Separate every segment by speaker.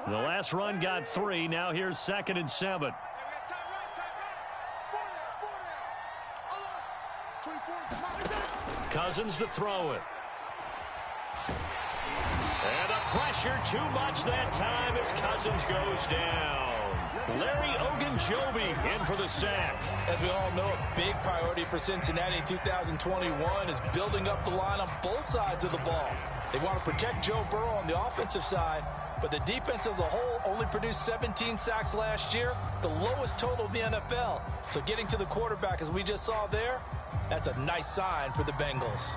Speaker 1: The last run got 3. Now here's 2nd and 7. Cousins to throw it. And the pressure too much that time as Cousins goes down. Larry Ogunjobi in for the sack.
Speaker 2: As we all know, a big priority for Cincinnati in 2021 is building up the line on both sides of the ball. They want to protect Joe Burrow on the offensive side, but the defense as a whole only produced 17 sacks last year, the lowest total in the NFL. So getting to the quarterback, as we just saw there, that's a nice sign for the Bengals.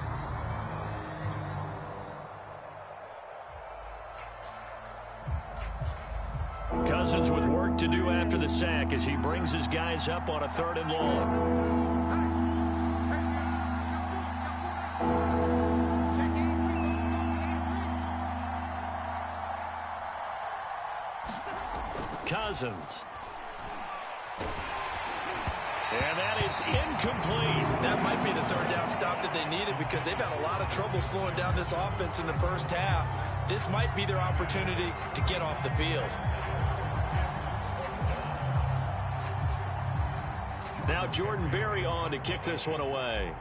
Speaker 1: Cousins with work to do after the sack as he brings his guys up on a 3rd and long. Cousins. And that is incomplete.
Speaker 2: That might be the 3rd down stop that they needed because they've had a lot of trouble slowing down this offense in the first half. This might be their opportunity to get off the field.
Speaker 1: Now Jordan Berry on to kick this one away.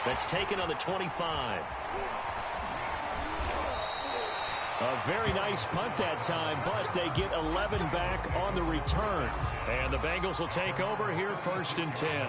Speaker 1: That's taken on the 25. A very nice punt that time, but they get 11 back on the return. And the Bengals will take over here 1st and 10.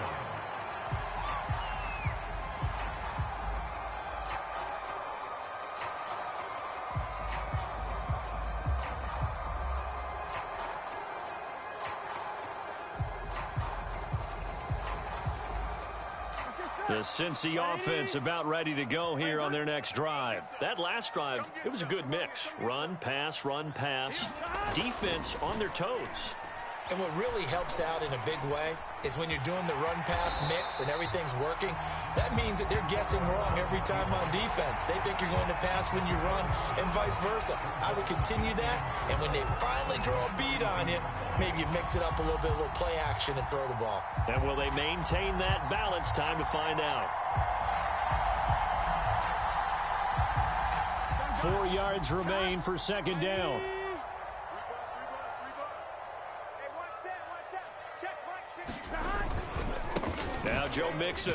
Speaker 1: The Cincy offense about ready to go here on their next drive. That last drive, it was a good mix. Run, pass, defense on their toes.
Speaker 2: And what really helps out in a big way is when you're doing the run-pass mix and everything's working, that means that they're guessing wrong every time on defense. They think you're going to pass when you run and vice versa. I would continue that, and when they finally draw a bead on you, maybe you mix it up a little bit, a little play action and throw the ball.
Speaker 1: And will they maintain that balance? Time to find out. 4 yards remain for 2nd down. Now Joe Mixon.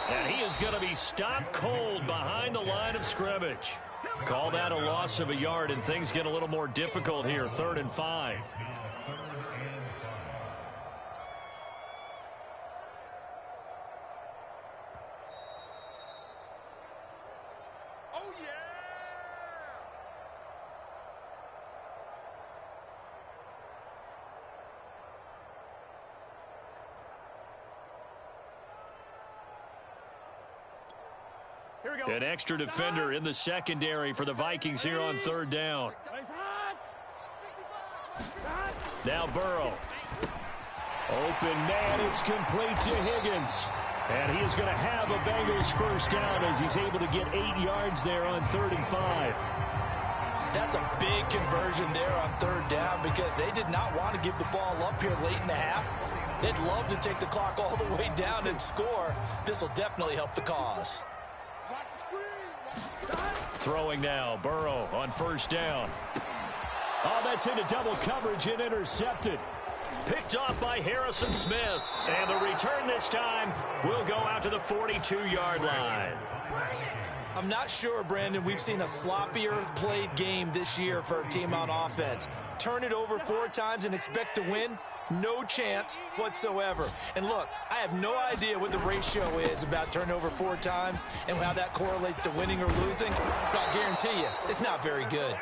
Speaker 1: And he is going to be stopped cold behind the line of scrimmage. Call that a loss of a yard, and things get a little more difficult here. 3rd and 5. An extra defender in the secondary for the Vikings here on 3rd down. Now Burrow. Open man, it's complete to Higgins. And he is going to have a Bengals 1st down as he's able to get 8 yards there on 3rd and 5.
Speaker 2: That's a big conversion there on 3rd down because they did not want to give the ball up here late in the half. They'd love to take the clock all the way down and score. This will definitely help the cause.
Speaker 1: Throwing now, Burrow on 1st down. Oh, that's into double coverage and intercepted. Picked off by Harrison Smith. And the return this time will go out to the 42-yard line.
Speaker 2: I'm not sure, Brandon, we've seen a sloppier played game this year for a team on offense. Turn it over 4 times and expect to win? No chance whatsoever. And look, I have no idea what the ratio is about turnover 4 times and how that correlates to winning or losing. But I'll guarantee you, it's not very good.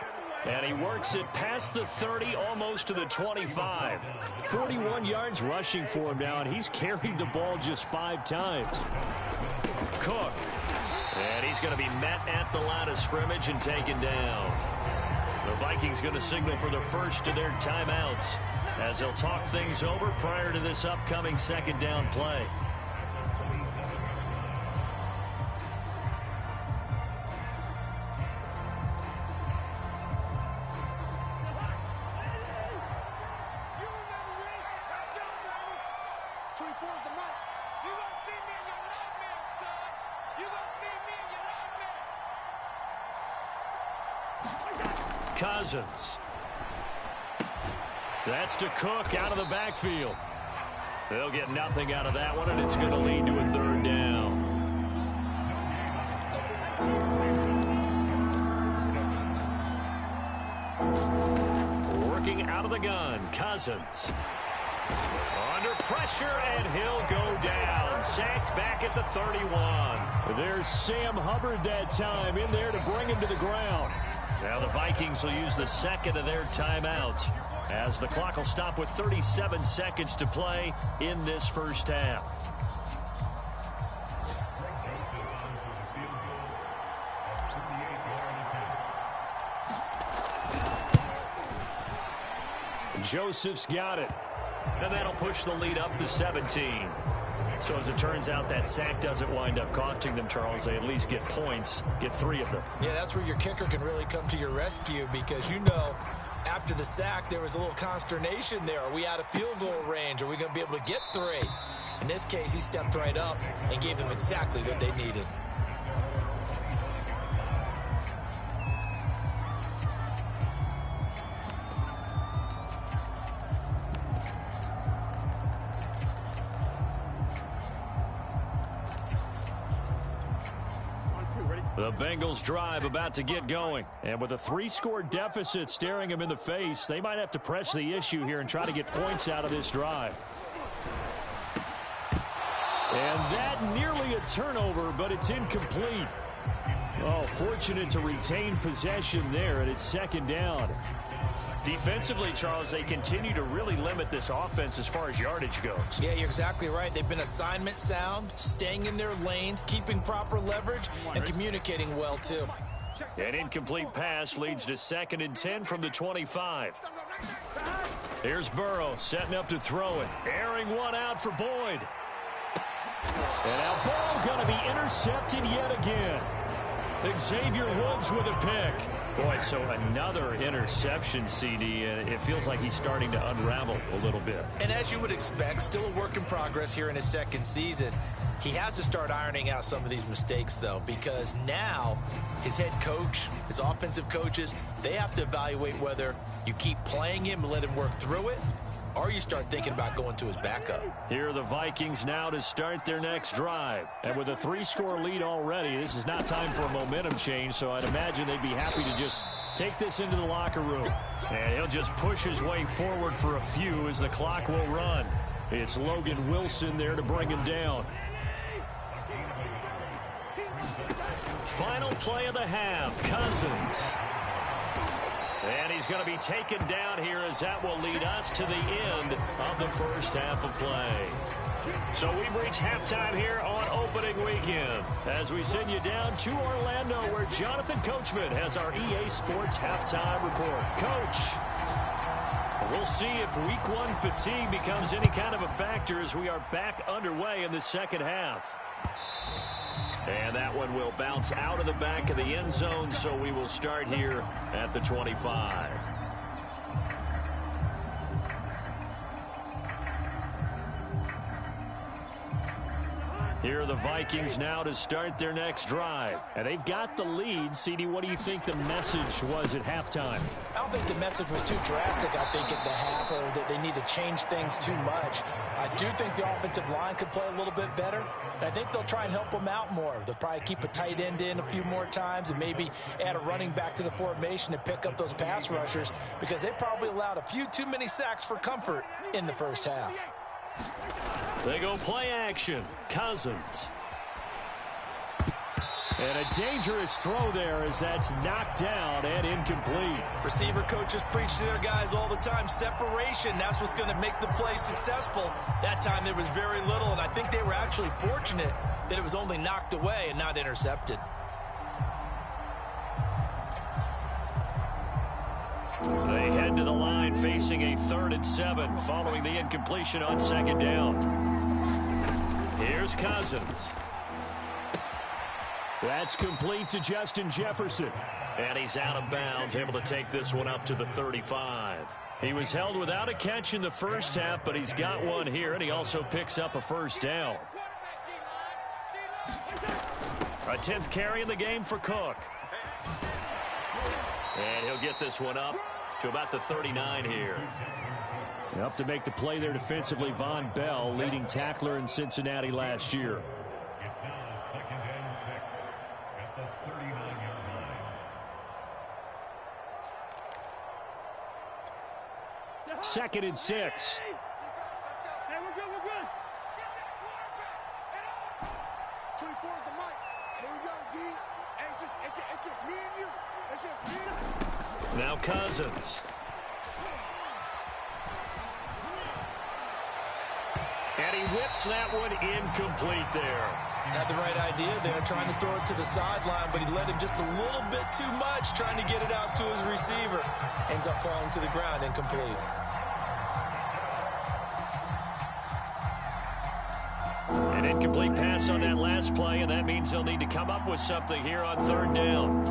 Speaker 1: And he works it past the 30, almost to the 25. 41 yards rushing for him now, and he's carried the ball just 5 times. Cook. And he's going to be met at the line of scrimmage and taken down. The Vikings going to signal for the first of their timeouts as they'll talk things over prior to this upcoming 2nd down play. Cousins. That's to Cook out of the backfield. They'll get nothing out of that one, and it's going to lead to a third down. Working out of the gun, Cousins. Under pressure, and he'll go down. Sacked back at the 31. There's Sam Hubbard that time in there to bring him to the ground. Now the Vikings will use the second of their timeouts as the clock will stop with 37 seconds to play in this first half. Joseph's got it. And that'll push the lead up to 17. So as it turns out, that sack doesn't wind up costing them, Charles. They at least get points, get 3 of them.
Speaker 2: Yeah, that's where your kicker can really come to your rescue because, you know, after the sack, there was a little consternation there. Are we out of field goal range? Are we going to be able to get 3? In this case, he stepped right up and gave them exactly what they needed.
Speaker 1: The Bengals drive about to get going. And with a 3-score deficit staring them in the face, they might have to press the issue here and try to get points out of this drive. And that nearly a turnover, but it's incomplete. Oh, fortunate to retain possession there, and it's second down. Defensively, Charles, they continue to really limit this offense as far as yardage goes.
Speaker 2: Yeah, you're exactly right. They've been assignment sound, staying in their lanes, keeping proper leverage, and communicating well, too.
Speaker 1: An incomplete pass leads to 2nd and 10 from the 25. Here's Burrow setting up to throw it. Airing one out for Boyd. And now Burrow going to be intercepted yet again. Xavier Woods with a pick. Boy, so another interception, CD, and it feels like he's starting to unravel a little bit.
Speaker 2: And as you would expect, still a work in progress here in his second season. He has to start ironing out some of these mistakes, though, because now his head coach, his offensive coaches, they have to evaluate whether you keep playing him and let him work through it, or you start thinking about going to his backup.
Speaker 1: Here are the Vikings now to start their next drive. And with a 3-score lead already, this is not time for a momentum change, so I'd imagine they'd be happy to just take this into the locker room. And he'll just push his way forward for a few as the clock will run. It's Logan Wilson there to bring him down. Final play of the half, Cousins. And he's going to be taken down here as that will lead us to the end of the first half of play. So we've reached halftime here on opening weekend as we send you down to Orlando where Jonathan Coachman has our EA Sports halftime report. Coach, we'll see if week 1 fatigue becomes any kind of a factor as we are back underway in the second half. And that one will bounce out of the back of the end zone, so we will start here at the 25. Here are the Vikings now to start their next drive. And they've got the lead. CD, what do you think the message was at halftime?
Speaker 2: I don't think the message was too drastic, I think, at the half, or that they need to change things too much. I do think the offensive line could play a little bit better. I think they'll try and help them out more. They'll probably keep a tight end in a few more times and maybe add a running back to the formation to pick up those pass rushers because they probably allowed a few too many sacks for comfort in the first half.
Speaker 1: They go play action. Cousins. And a dangerous throw there as that's knocked down and incomplete.
Speaker 2: Receiver coaches preach to their guys all the time. Separation, that's what's going to make the play successful. That time there was very little, and I think they were actually fortunate that it was only knocked away and not intercepted.
Speaker 1: They head to the line facing a 3rd and 7 following the incompletion on second down. Here's Cousins. That's complete to Justin Jefferson. And he's out of bounds, able to take this one up to the 35. He was held without a catch in the first half, but he's got one here, and he also picks up a first down. A 10th carry in the game for Cook. And he'll get this one up to about the 39 here. Up to make the play there defensively, Von Bell, leading tackler in Cincinnati last year. Second and 6.
Speaker 3: Hey, we're good, we're good. 24 is the mic. Here we go, D. It's just me and you. It's just me and you.
Speaker 1: Now Cousins. And he whips that one incomplete there.
Speaker 2: Had the right idea there, trying to throw it to the sideline, but he let him just a little bit too much, trying to get it out to his receiver. Ends up falling to the ground, incomplete.
Speaker 1: An incomplete pass on that last play, and that means they'll need to come up with something here on third down.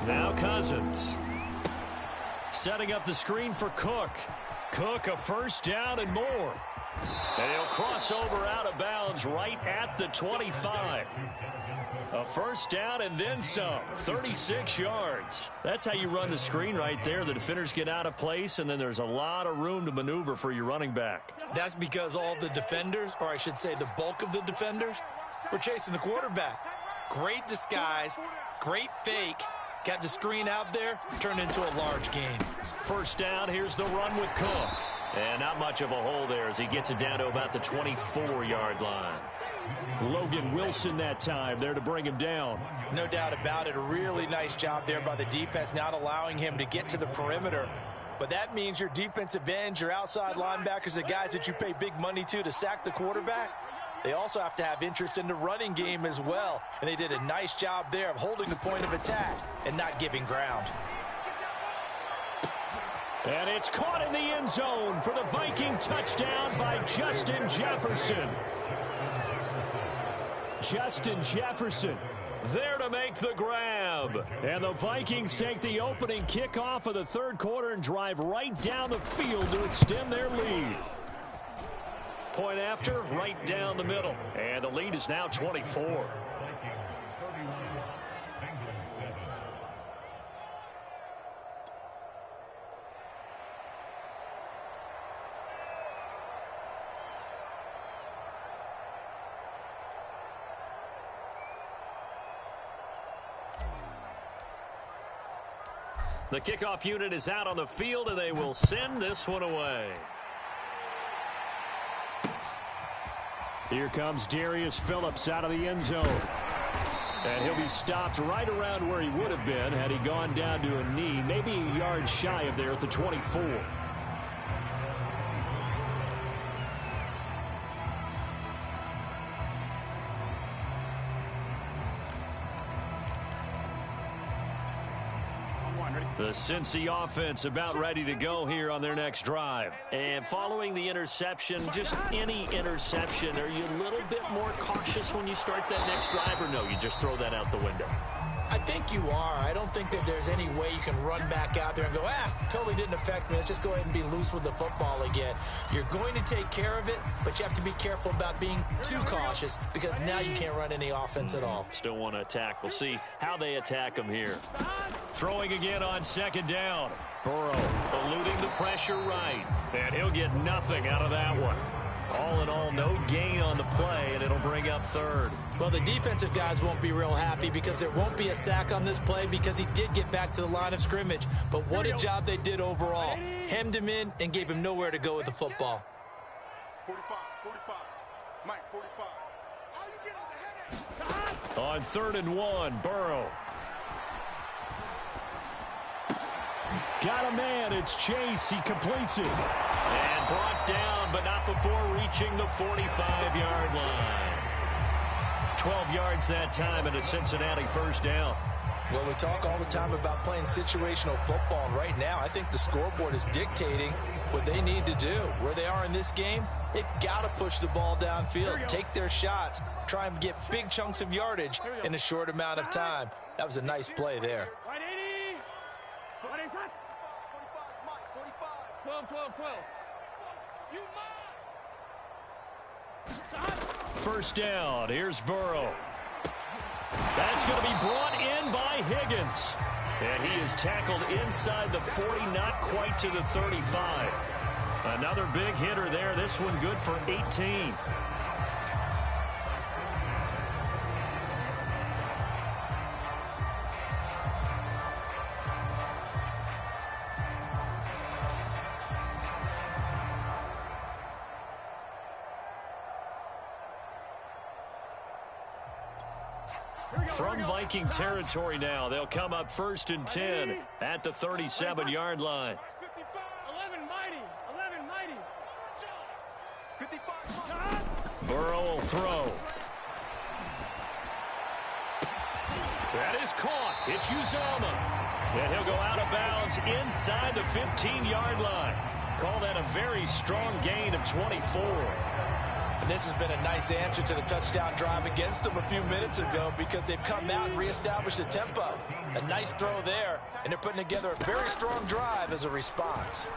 Speaker 1: Now Cousins. Setting up the screen for Cook. Cook, a first down and more. And he'll cross over out of bounds right at the 25. A first down and then some. 36 yards. That's how you run the screen right there. The defenders get out of place, and then there's a lot of room to maneuver for your running back.
Speaker 2: That's because all the defenders, or I should say the bulk of the defenders, were chasing the quarterback. Great disguise, great fake. Got the screen out there, turned into a large gain.
Speaker 1: First down, here's the run with Cook. And not much of a hole there as he gets it down to about the 24-yard line. Logan Wilson that time there to bring him down.
Speaker 2: No doubt about it. A really nice job there by the defense, not allowing him to get to the perimeter. But that means your defensive ends, your outside linebackers, the guys that you pay big money to sack the quarterback, they also have to have interest in the running game as well. And they did a nice job there of holding the point of attack and not giving ground.
Speaker 1: And it's caught in the end zone for the Viking touchdown by Justin Jefferson. Justin Jefferson there to make the grab. And the Vikings take the opening kickoff of the third quarter and drive right down the field to extend their lead. Point after, right down the middle. And the lead is now 24. The kickoff unit is out on the field, and they will send this one away. Here comes Darius Phillips out of the end zone. And he'll be stopped right around where he would have been had he gone down to a knee, maybe a yard shy of there at the 24. The Cincy offense about ready to go here on their next drive. And following the interception, just any interception, are you a little bit more cautious when you start that next drive, or no, you just throw that out the window?
Speaker 2: I think you are. I don't think that there's any way you can run back out there and go, totally didn't affect me. Let's just go ahead and be loose with the football again. You're going to take care of it, but you have to be careful about being too cautious because now you can't run any offense at all.
Speaker 1: Still want to attack. We'll see how they attack him here. Throwing again on second down. Burrow eluding the pressure right. And he'll get nothing out of that one. All in all, no gain on the play, and it'll bring up third.
Speaker 2: Well, the defensive guys won't be real happy because there won't be a sack on this play because he did get back to the line of scrimmage. But what a job they did overall. Hemmed him in and gave him nowhere to go with the football.
Speaker 3: 45, Mike, 45. All you get is a headache.
Speaker 1: On 3rd and 1, Burrow. Got a man, it's Chase, he completes it. And brought down, but not before reaching the 45-yard line. 12 yards that time and a Cincinnati first down.
Speaker 2: Well, we talk all the time about playing situational football, and right now I think the scoreboard is dictating what they need to do. Where they are in this game, they've got to push the ball downfield, take their shots, try and get big chunks of yardage in a short amount of time. That was a nice play there.
Speaker 3: 12.
Speaker 1: First down. Here's Burrow. That's going to be brought in by Higgins. And he is tackled inside the 40, not quite to the 35. Another big hitter there. This one good for 18. From Viking territory now, they'll come up 1st and 10 at the 37-yard line.
Speaker 3: 11 mighty. 11 mighty. 55.
Speaker 1: Burrow will throw. That is caught. It's Uzomah. And he'll go out of bounds inside the 15-yard line. Call that a very strong gain of 24.
Speaker 2: And this has been a nice answer to the touchdown drive against them a few minutes ago because they've come out and reestablished the tempo. A nice throw there, and they're putting together a very strong drive as a response.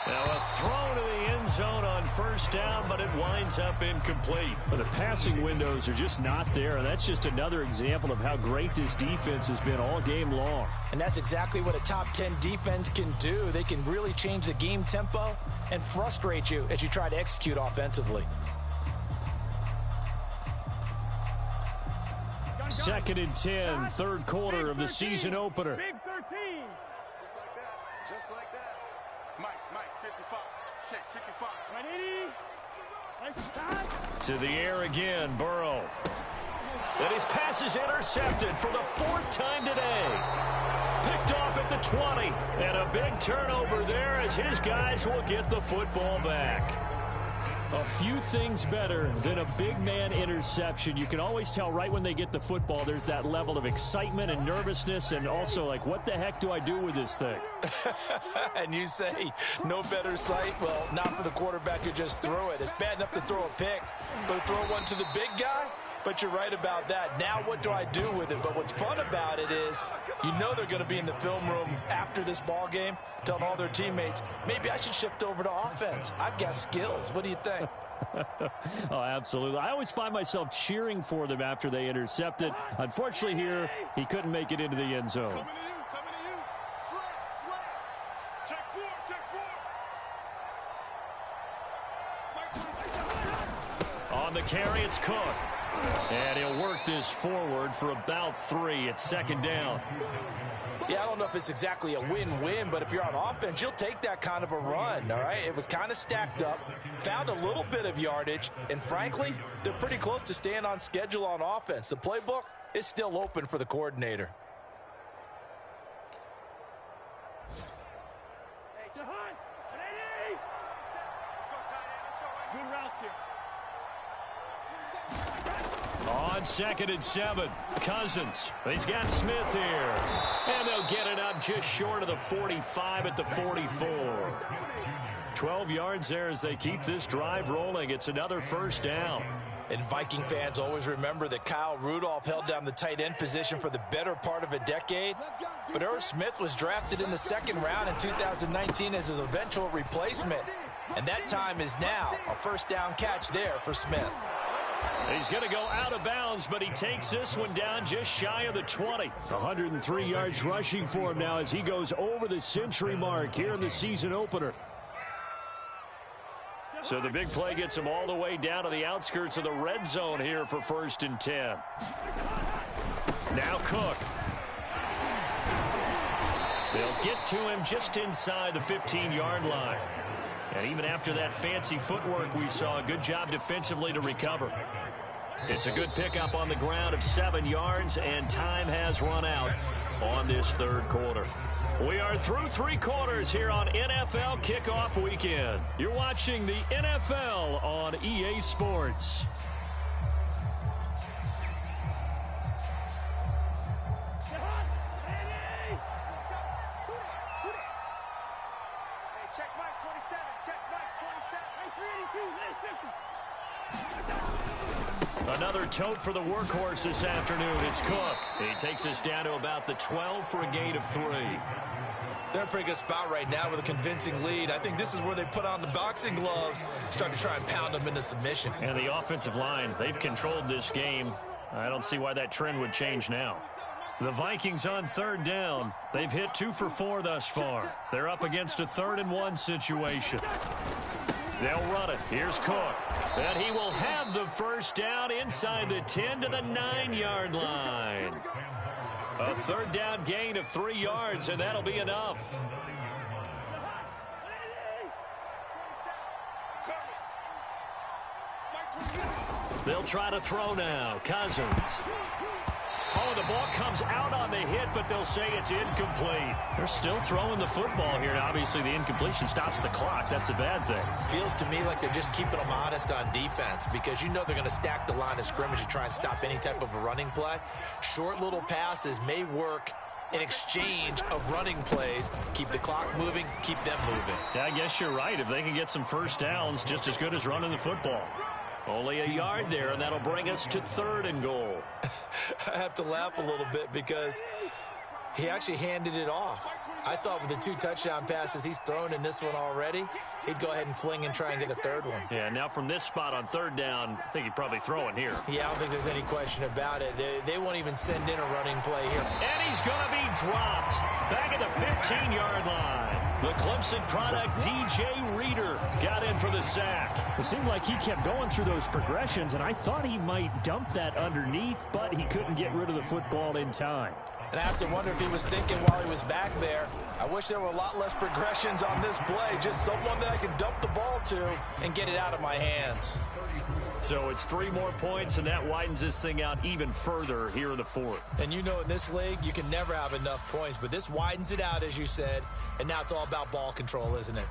Speaker 1: Now a throw to the end zone on 1st down, but it winds up incomplete. But the passing windows are just not there. That's just another example of how great this defense has been all game long.
Speaker 2: And that's exactly what a top 10 defense can do. They can really change the game tempo and frustrate you as you try to execute offensively.
Speaker 1: 2nd and 10, 3rd quarter of the season opener.
Speaker 3: Big 13. Just like that. Just like that. Mike, 55. Check, 55. 180.
Speaker 1: To the air again, Burrow. And his pass is intercepted for the 4th time today. Picked off at the 20. And a big turnover there as his guys will get the football back. A few things better than a big man interception. You can always tell right when they get the football, there's that level of excitement and nervousness and also like, what the heck do I do with this thing?
Speaker 2: And you say, no better sight? Well, not for the quarterback who just threw it. It's bad enough to throw a pick, but throw one to the big guy? But you're right about that. Now what do I do with it? But what's fun about it is you know they're going to be in the film room after this ball game telling all their teammates, maybe I should shift over to offense. I've got skills. What do you think?
Speaker 1: Oh, absolutely. I always find myself cheering for them after they intercept it. Unfortunately here, he couldn't make it into the end zone.
Speaker 3: Coming to you. Slap. Check 4.
Speaker 1: On the carry, it's Cook. And he'll work this forward for about 3 at 2nd down.
Speaker 2: Yeah, I don't know if it's exactly a win-win, but if you're on offense, you'll take that kind of a run, all right? It was kind of stacked up, found a little bit of yardage, and frankly, they're pretty close to staying on schedule on offense. The playbook is still open for the coordinator.
Speaker 3: Good route here.
Speaker 1: On 2nd and 7, Cousins. He's got Smith here. And they'll get it up just short of the 45 at the 44. 12 yards there as they keep this drive rolling. It's another 1st down.
Speaker 2: And Viking fans always remember that Kyle Rudolph held down the tight end position for the better part of a decade. But Irv Smith was drafted in the 2nd round in 2019 as his eventual replacement. And that time is now. A 1st down catch there for Smith.
Speaker 1: He's going to go out of bounds, but he takes this one down just shy of the 20. 103 yards rushing for him now as he goes over the century mark here in the season opener. So the big play gets him all the way down to the outskirts of the red zone here for 1st and 10. Now Cook. They'll get to him just inside the 15-yard line. And even after that fancy footwork we saw, a good job defensively to recover. It's a good pickup on the ground of 7 yards, and time has run out on this 3rd quarter. We are through 3 quarters here on NFL Kickoff Weekend. You're watching the NFL on EA Sports.
Speaker 3: Check Mike 27. Check Mike 27. Hey, 382.
Speaker 1: Another tote for the workhorse this afternoon. It's Cook. He takes us down to about the 12 for a gain of 3.
Speaker 2: They're in a pretty good spot right now with a convincing lead. I think this is where they put on the boxing gloves, start to try and pound them into submission.
Speaker 1: And the offensive line, they've controlled this game. I don't see why that trend would change now. The Vikings on third down. They've hit 2 for 4 thus far. They're up against a 3rd-and-1 situation. They'll run it. Here's Cook. And he will have the first down inside the 10 to the 9-yard line. A 3rd down gain of 3 yards, and that'll be enough. They'll try to throw now. Cousins. Oh, the ball comes out on the hit, but they'll say it's incomplete. They're still throwing the football here. Now, obviously, the incompletion stops the clock. That's a bad thing.
Speaker 2: Feels to me like they're just keeping them honest on defense because you know they're going to stack the line of scrimmage and try and stop any type of a running play. Short little passes may work in exchange of running plays. Keep the clock moving, keep them moving.
Speaker 1: Yeah, I guess you're right. If they can get some first downs, just as good as running the football. Only a yard there, and that'll bring us to 3rd and goal.
Speaker 2: I have to laugh a little bit because he actually handed it off. I thought with the 2 touchdown passes he's thrown in this one already, he'd go ahead and fling and try and get a 3rd one.
Speaker 1: Yeah, now from this spot on 3rd down, I think he'd probably throw it here.
Speaker 2: Yeah, I don't think there's any question about it. They won't even send in a running play here.
Speaker 1: And he's going to be dropped back at the 15-yard line. The Clemson product, DJ Reader, got in for the sack.
Speaker 4: It seemed like he kept going through those progressions, and I thought he might dump that underneath, but he couldn't get rid of the football in time.
Speaker 2: And I have to wonder if he was thinking while he was back there, I wish there were a lot less progressions on this play, just someone that I can dump the ball to and get it out of my hands.
Speaker 1: So it's 3 more points, and that widens this thing out even further here in the 4th.
Speaker 2: And you know in this league, you can never have enough points, but this widens it out, as you said, and now it's all about ball control, isn't it?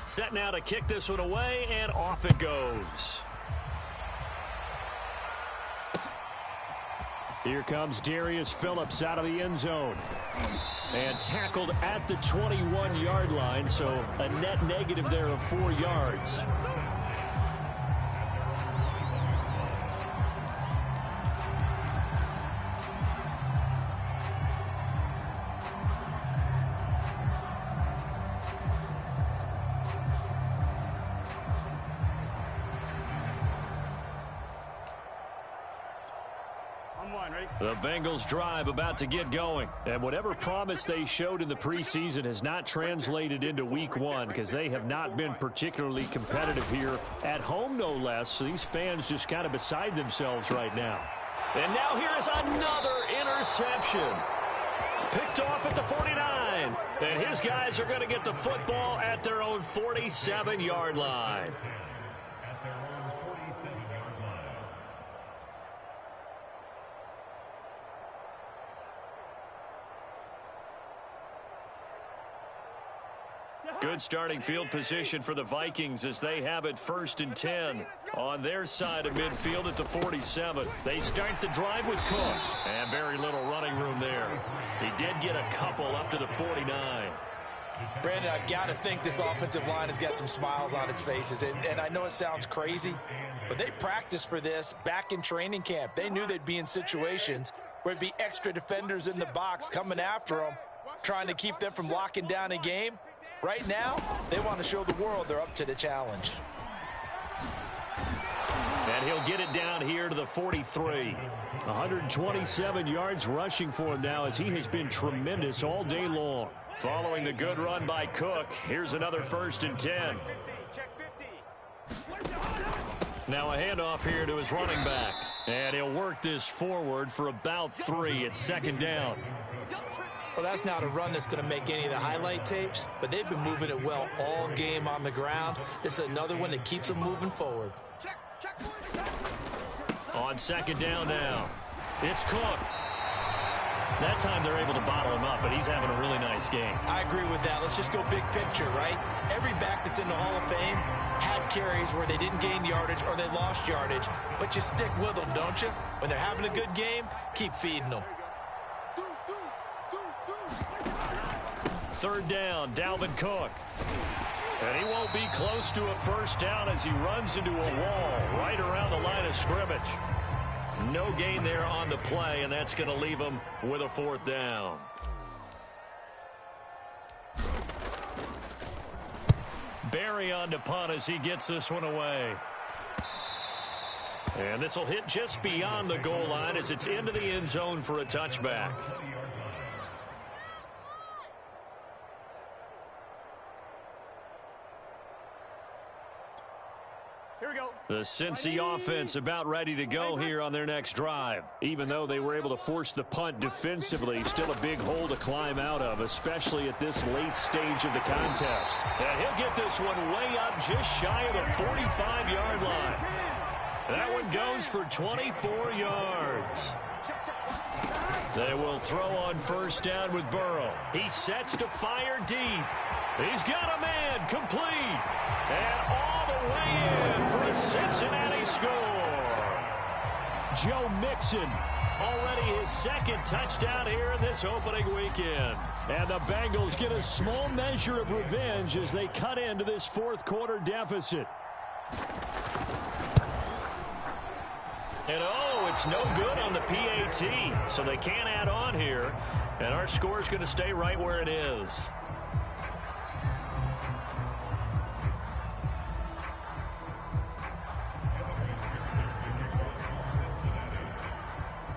Speaker 1: Set now to kick this one away, and off it goes. Here comes Darius Phillips out of the end zone. And tackled at the 21-yard line, so a net negative there of 4 yards. The Bengals drive about to get going. And whatever promise they showed in the preseason has not translated into week 1 because they have not been particularly competitive here at home, no less. So these fans just kind of beside themselves right now. And now here is another interception. Picked off at the 49. And his guys are going to get the football at their own 47-yard line. Good starting field position for the Vikings as they have it 1st and 10 on their side of midfield at the 47. They start the drive with Cook, and very little running room there. He did get a couple up to the 49.
Speaker 2: Brandon, I've got to think this offensive line has got some smiles on its faces, and I know it sounds crazy, but they practiced for this back in training camp. They knew they'd be in situations where it'd be extra defenders in the box coming after them, trying to keep them from locking down a game. Right now, they want to show the world they're up to the challenge.
Speaker 1: And he'll get it down here to the 43. 127 yards rushing for him now as he has been tremendous all day long. Following the good run by Cook, here's another 1st and 10. Now a handoff here to his running back. And he'll work this forward for about 3 at 2nd down.
Speaker 2: Well, that's not a run that's going to make any of the highlight tapes, but they've been moving it well all game on the ground. This is another one that keeps them moving forward.
Speaker 1: On 2nd down now, it's Cook. That time they're able to bottle him up, but he's having a really nice game.
Speaker 2: I agree with that. Let's just go big picture, right? Every back that's in the Hall of Fame had carries where they didn't gain yardage or they lost yardage, but you stick with them, don't you? When they're having a good game, keep feeding them.
Speaker 1: 3rd down, Dalvin Cook. And he won't be close to a first down as he runs into a wall right around the line of scrimmage. No gain there on the play, and that's going to leave him with a 4th down. Barry on to punt as he gets this one away. And this will hit just beyond the goal line as it's into the end zone for a touchback.
Speaker 3: Here we go.
Speaker 1: The Cincy offense about ready to go here on their next drive.
Speaker 4: Even though they were able to force the punt defensively, still a big hole to climb out of, especially at this late stage of the contest.
Speaker 1: And he'll get this one way up just shy of the 45-yard line. That one goes for 24 yards. They will throw on first down with Burrow. He sets to fire deep. He's got a man complete. And all the way in for a Cincinnati score.
Speaker 4: Joe Mixon.
Speaker 1: Already his 2nd touchdown here in this opening weekend.
Speaker 4: And the Bengals get a small measure of revenge as they cut into this 4th quarter deficit.
Speaker 1: And it's no good on the PAT, so they can't add on here. And our score is going to stay right where it is.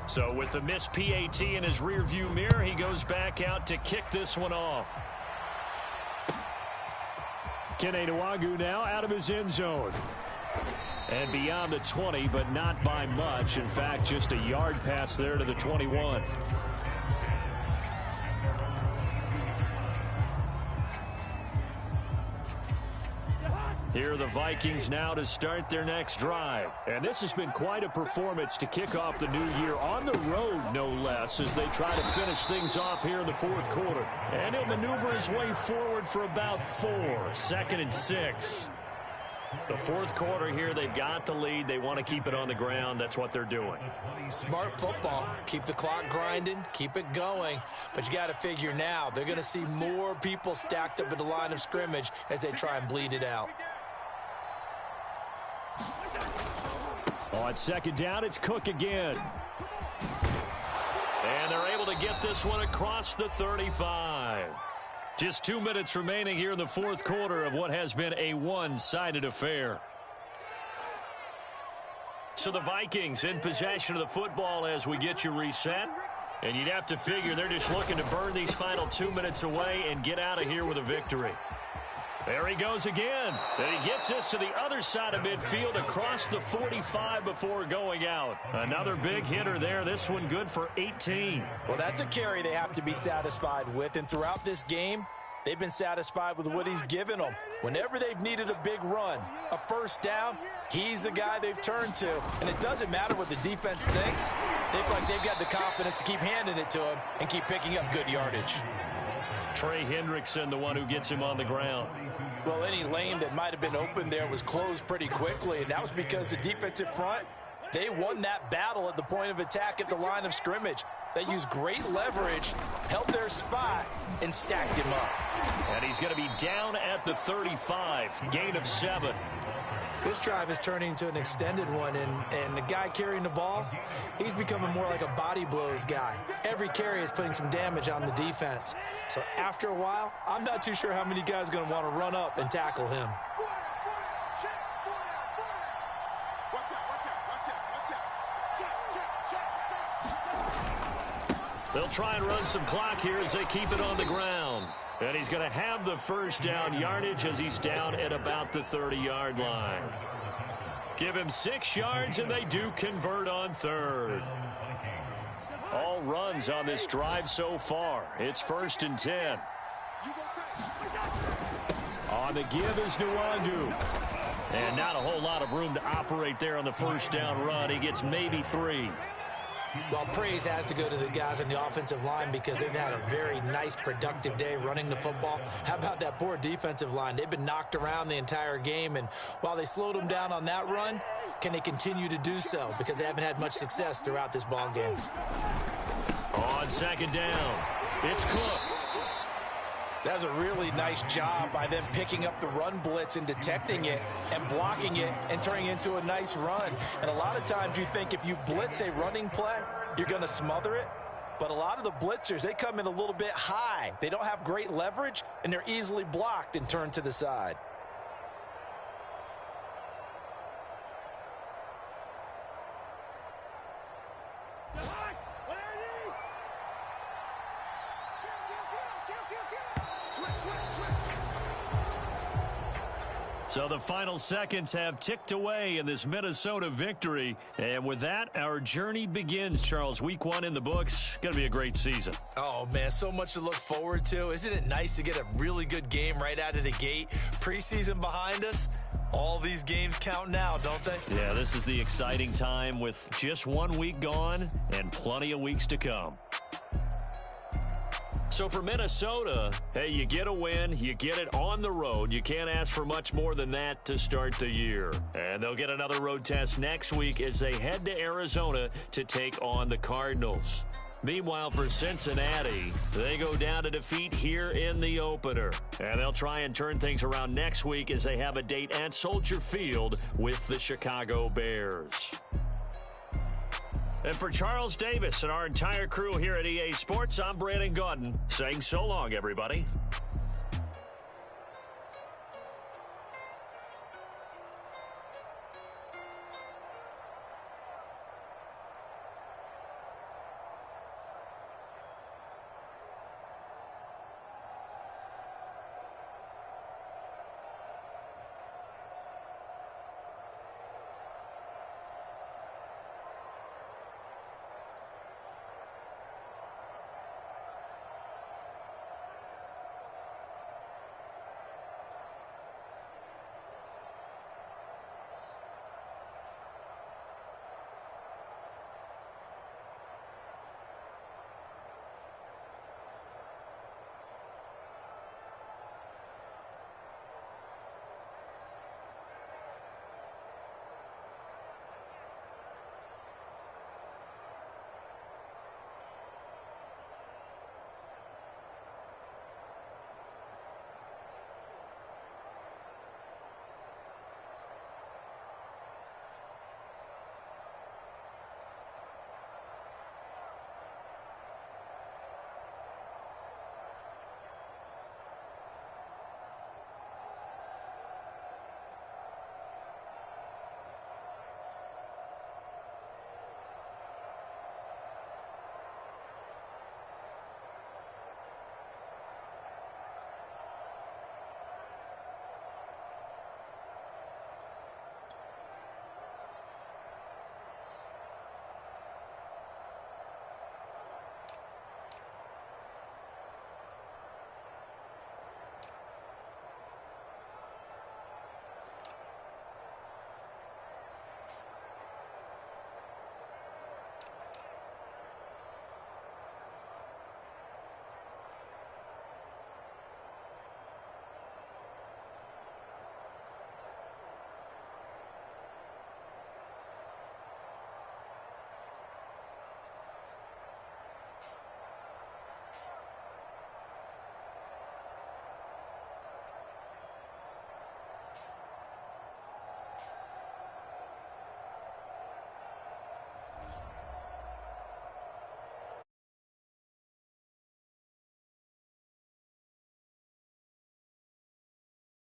Speaker 1: So with the missed PAT in his rearview mirror, he goes back out to kick this one off.
Speaker 4: Kene Nwangwu now out of his end zone. And beyond the 20, but not by much. In fact, just a yard pass there to the 21. Here are the Vikings now to start their next drive. And this has been quite a performance to kick off the new year on the road, no less, as they try to finish things off here in the 4th quarter. And he'll maneuver his way forward for about 4. 2nd and 6. The 4th quarter here, they've got the lead. They want to keep it on the ground. That's what they're doing.
Speaker 2: Smart football. Keep the clock grinding. Keep it going. But you got to figure now, they're going to see more people stacked up at the line of scrimmage as they try and bleed it out.
Speaker 4: On 2nd down, it's Cook again.
Speaker 1: And they're able to get this one across the 35. Just 2 minutes remaining here in the 4th quarter of what has been a one-sided affair. So the Vikings in possession of the football as we get you reset. And you'd have to figure they're just looking to burn these final 2 minutes away and get out of here with a victory. There he goes again. And he gets this to the other side of midfield across the 45 before going out. Another big hitter there. This one good for 18.
Speaker 2: Well, that's a carry they have to be satisfied with. And throughout this game, they've been satisfied with what he's given them. Whenever they've needed a big run, a first down, he's the guy they've turned to. And it doesn't matter what the defense thinks. They feel like they've got the confidence to keep handing it to him and keep picking up good yardage.
Speaker 1: Trey Hendrickson, the one who gets him on the ground.
Speaker 2: Well, any lane that might have been open there was closed pretty quickly, and that was because the defensive front, they won that battle at the point of attack at the line of scrimmage. They used great leverage, held their spot, and stacked him up.
Speaker 1: And he's going to be down at the 35, gain of 7.
Speaker 2: This drive is turning into an extended one, and the guy carrying the ball, he's becoming more like a body blows guy. Every carry is putting some damage on the defense. So after a while, I'm not too sure how many guys are going to want to run up and tackle him.
Speaker 1: They'll try and run some clock here as they keep it on the ground. And he's going to have the first down yardage as he's down at about the 30-yard line. Give him 6 yards, and they do convert on 3rd. All runs on this drive so far. It's 1st and 10.
Speaker 4: On the give is Nwangwu.
Speaker 1: And not a whole lot of room to operate there on the first down run. He gets maybe 3.
Speaker 2: Well, praise has to go to the guys on the offensive line because they've had a very nice, productive day running the football. How about that poor defensive line? They've been knocked around the entire game, and while they slowed them down on that run, can they continue to do so? Because they haven't had much success throughout this ball game.
Speaker 1: On 2nd down, it's Cook.
Speaker 2: That's a really nice job by them picking up the run blitz and detecting it and blocking it and turning it into a nice run. And a lot of times you think if you blitz a running play, you're going to smother it. But a lot of the blitzers, they come in a little bit high. They don't have great leverage, and they're easily blocked and turned to the side.
Speaker 1: So the final seconds have ticked away in this Minnesota victory. And with that, our journey begins, Charles. Week 1 in the books. Going to be a great season.
Speaker 2: Oh, man, so much to look forward to. Isn't it nice to get a really good game right out of the gate? Preseason behind us. All these games count now, don't they?
Speaker 1: Yeah, this is the exciting time with just 1 week gone and plenty of weeks to come. So for Minnesota, hey, you get a win, you get it on the road. You can't ask for much more than that to start the year. And they'll get another road test next week as they head to Arizona to take on the Cardinals. Meanwhile, for Cincinnati, they go down to defeat here in the opener. And they'll try and turn things around next week as they have a date at Soldier Field with the Chicago Bears. And for Charles Davis and our entire crew here at EA Sports, I'm Brandon Gaudin saying so long, everybody.